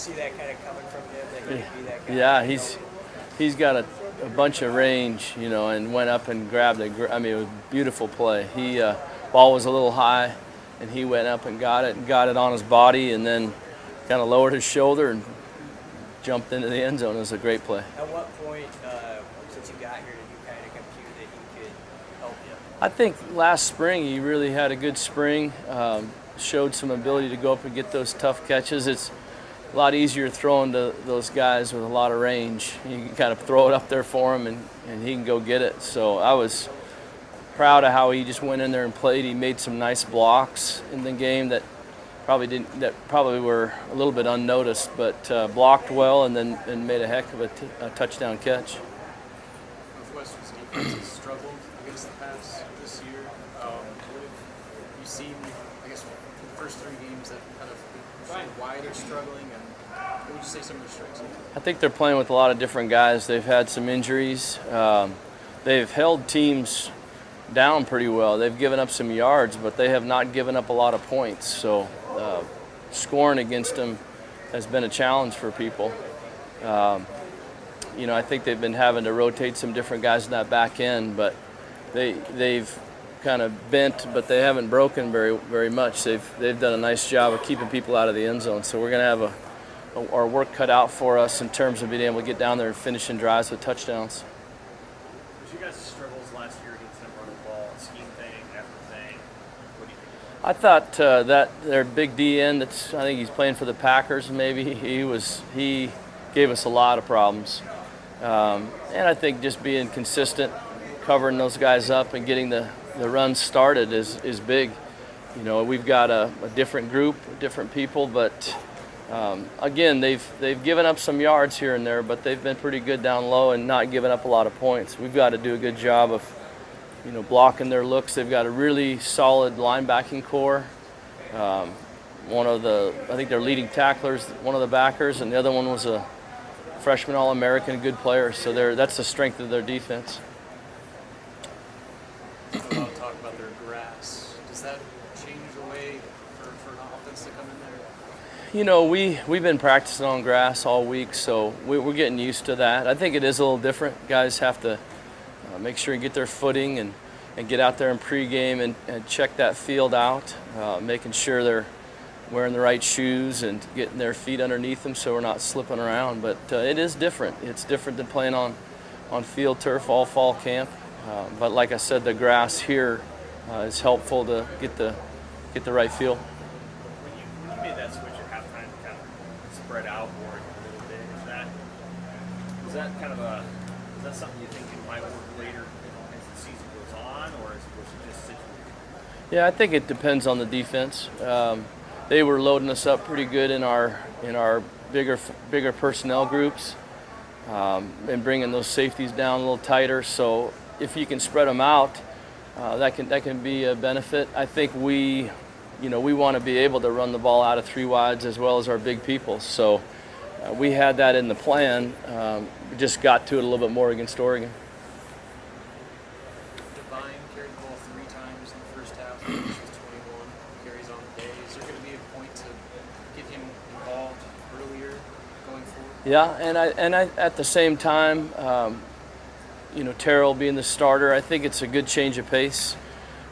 see that kind of coming from him, that he could be that guy? Yeah, he's got a bunch of range, and went up and grabbed it. I mean, it was a beautiful play. Ball was a little high, and he went up and got it on his body, and then kind of lowered his shoulder and jumped into the end zone. It was a great play. At what point, since you got here, did you kind of compute that he could help you? I think last spring he really had a good spring, showed some ability to go up and get those tough catches. It's a lot easier throwing to those guys with a lot of range. You can kind of throw it up there for him, and he can go get it. So I was proud of how he just went in there and played. He made some nice blocks in the game that probably were a little bit unnoticed, but blocked well and made a heck of a touchdown catch. Northwestern's defense has struggled against the pass this year. What have you seen, I guess, in the first 3 games that kind of show why they're struggling, and what would you say some of their strengths are? I think they're playing with a lot of different guys. They've had some injuries. They've held teams down pretty well. They've given up some yards, but they have not given up a lot of points. So scoring against them has been a challenge for people. I think they've been having to rotate some different guys in that back end, but they've kind of bent, but they haven't broken very much. They've done a nice job of keeping people out of the end zone. So we're going to have our work cut out for us in terms of being able to get down there and finishing drives with touchdowns. Was you guys' struggles last year against them running the ball, scheme thing, effort thing? What do you think? I thought that their big D end, I think he's playing for the Packers maybe, he gave us a lot of problems. And I think just being consistent, covering those guys up and getting the run started is big. We've got a different group, different people, but again, they've given up some yards here and there, but they've been pretty good down low and not giving up a lot of points. We've got to do a good job of blocking their looks. They've got a really solid linebacking core. I think their leading tacklers, one of the backers, and the other one was a freshman All-American, good player. So that's the strength of their defense. Talk about their grass. Does that change the way for an offense to come in there? We've been practicing on grass all week, so we're getting used to that. I think it is a little different. Guys have to make sure and get their footing and get out there in pregame and check that field out, making sure they're wearing the right shoes and getting their feet underneath them so we're not slipping around. But it is different. It's different than playing on field turf all fall camp. But like I said, the grass here is helpful to get the right feel. When you made that switch at halftime to kind of spread out more a little bit, is that something you think it might work later as the season goes on, or was it just situated? Yeah, I think it depends on the defense. They were loading us up pretty good in our bigger personnel groups and bringing those safeties down a little tighter. So if you can spread them out, that can be a benefit. I think we want to be able to run the ball out of 3 wides as well as our big people. So we had that in the plan. We just got to it a little bit more against Oregon. Devine carried the ball 3 times in the first half. Which was 21 carries on the day. Is there going to be a point to get him involved earlier going forward? Yeah, and I at the same time, Terrell being the starter, I think it's a good change of pace.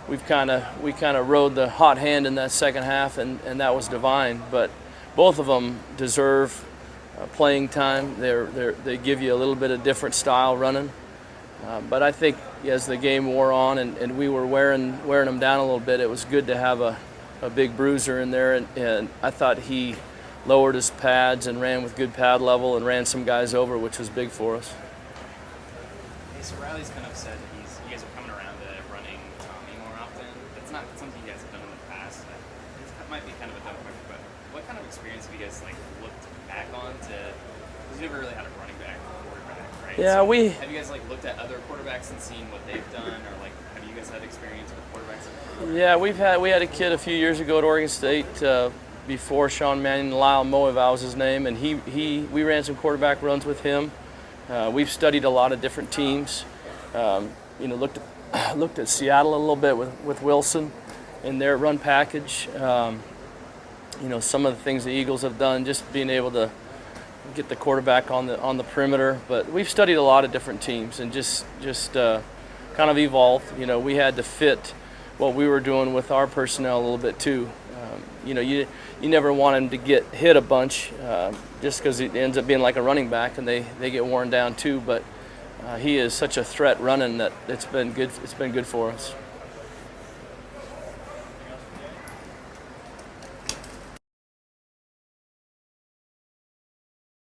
We kind of rode the hot hand in that second half, and that was Devine. But both of them deserve playing time. They give you a little bit of different style running. But I think as the game wore on and we were wearing them down a little bit, it was good to have a big bruiser in there. And I thought he lowered his pads and ran with good pad level and ran some guys over, which was big for us. Hey, so Riley's kind of said that you guys are coming around to running Tommy more often. That's not something you guys have done in the past. It might be kind of a dumb question, but what kind of experience have you guys looked back on because you never really had a running back or quarterback, right? Yeah, so have you guys looked at other quarterbacks and seen what they've done, or have you guys had experience with quarterbacks? Yeah, we had a kid a few years ago at Oregon State before Sean Mannion. Lyle Moeval was his name, and we ran some quarterback runs with him. We've studied a lot of different teams. Looked at Seattle a little bit with Wilson in their run package. some of the things the Eagles have done, just being able to get the quarterback on the perimeter. But we've studied a lot of different teams and just kind of evolved. We had to fit what we were doing with our personnel a little bit too. You never want him to get hit a bunch just because it ends up being like a running back and they get worn down too. But he is such a threat running that it's been good. It's been good for us.